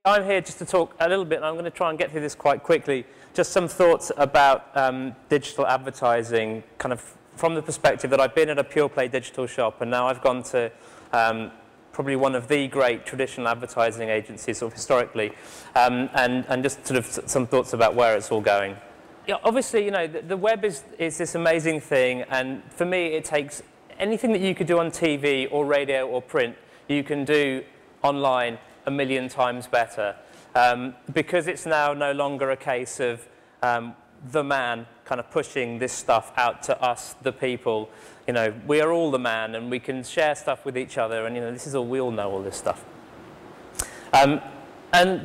I'm here just to talk a little bit, and I'm going to try and get through this quite quickly. Just some thoughts about digital advertising, kind of from the perspective that I've been at a pure play digital shop, and now I've gone to probably one of the great traditional advertising agencies, sort of historically, and just sort of some thoughts about where it's all going. Yeah, obviously, you know, the web is this amazing thing, and for me, it takes anything that you could do on TV or radio or print, you can do online a million times better, because it's now no longer a case of the man kind of pushing this stuff out to us, the people. You know, we are all the man, and we can share stuff with each other, and you know, this is all, we all know all this stuff. And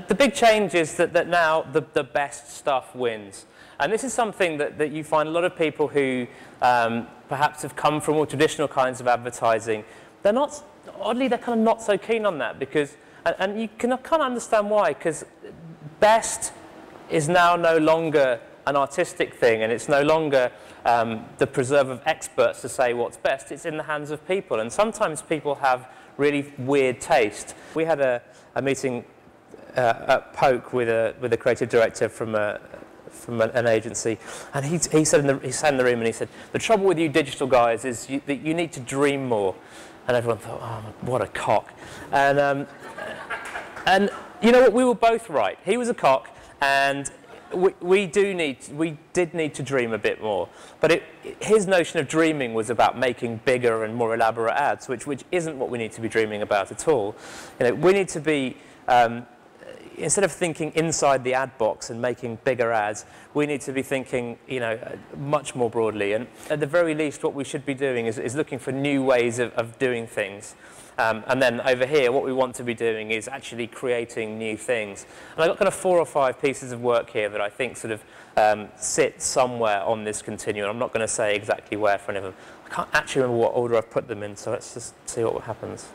the big change is that now the best stuff wins. And this is something that you find a lot of people who perhaps have come from more traditional kinds of advertising, they're not, oddly, they're kind of not so keen on that, because and you can kind of understand why, because best is now no longer an artistic thing, and it's no longer the preserve of experts to say what's best. It's in the hands of people, and sometimes people have really weird taste. We had a meeting at Provoke with a creative director from an agency, and he sat in the room and he said, the trouble with you digital guys is that you need to dream more. And everyone thought, oh, what a cock. And you know what, we were both right. He was a cock, and we did need to dream a bit more. But his notion of dreaming was about making bigger and more elaborate ads, which isn't what we need to be dreaming about at all. You know, we need to be, instead of thinking inside the ad box and making bigger ads, we need to be thinking, you know, much more broadly. And at the very least, what we should be doing is looking for new ways of doing things. And then over here, what we want to be doing is actually creating new things. And I've got kind of 4 or 5 pieces of work here that I think sort of sit somewhere on this continuum. I'm not going to say exactly where for any of them. I can't actually remember what order I've put them in, so let's just see what happens.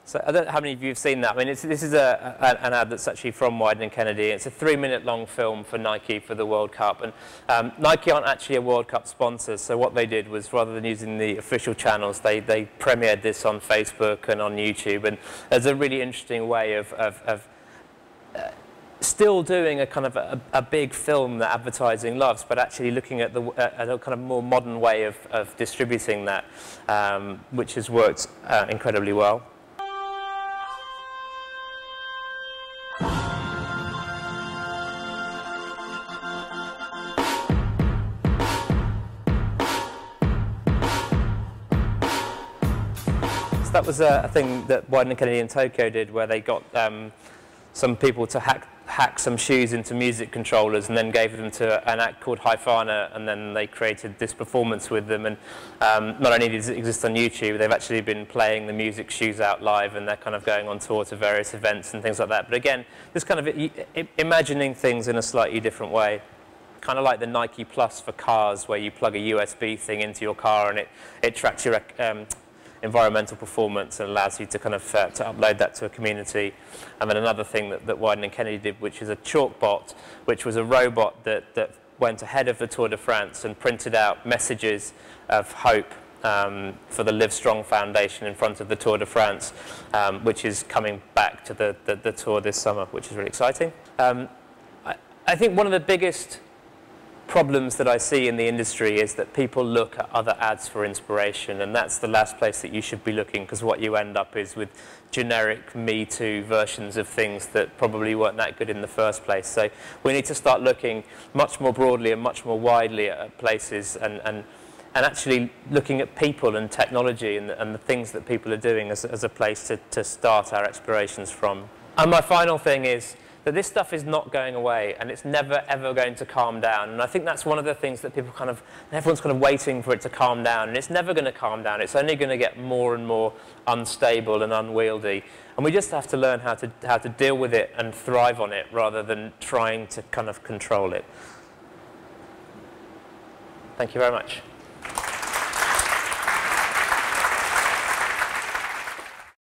So I don't know how many of you have seen that. I mean, this is an ad that's actually from Wieden Kennedy. It's a 3-minute-long film for Nike for the World Cup. And Nike aren't actually a World Cup sponsor, so what they did was, rather than using the official channels, they premiered this on Facebook and on YouTube. And there's a really interesting way of still doing a kind of a big film that advertising loves, but actually looking at a kind of more modern way of distributing that, which has worked incredibly well. That was a thing that Wieden Kennedy in Tokyo did, where they got some people to hack some shoes into music controllers and then gave them to an act called Haifana, and then they created this performance with them. And not only does it exist on YouTube, they've actually been playing the music shoes out live, and they're kind of going on tour to various events and things like that. But again, this kind of imagining things in a slightly different way. Kind of like the Nike Plus for cars, where you plug a USB thing into your car and it tracks your environmental performance and allows you to kind of to upload that to a community. And then another thing that Wieden Kennedy did, which is a chalkbot, which was a robot that went ahead of the Tour de France and printed out messages of hope for the Live Strong Foundation in front of the Tour de France, which is coming back to the tour this summer, which is really exciting. I think one of the biggest problems that I see in the industry is that people look at other ads for inspiration, and that's the last place that you should be looking, because what you end up is with generic Me Too versions of things that probably weren't that good in the first place. So we need to start looking much more broadly and much more widely at places, and actually looking at people and technology and the things that people are doing as a place to start our explorations from. And my final thing is that this stuff is not going away, and it's never ever going to calm down. And I think that's one of the things that people everyone's kind of waiting for it to calm down, and it's never going to calm down. It's only going to get more and more unstable and unwieldy, and we just have to learn how to deal with it and thrive on it, rather than trying to kind of control it. Thank you very much.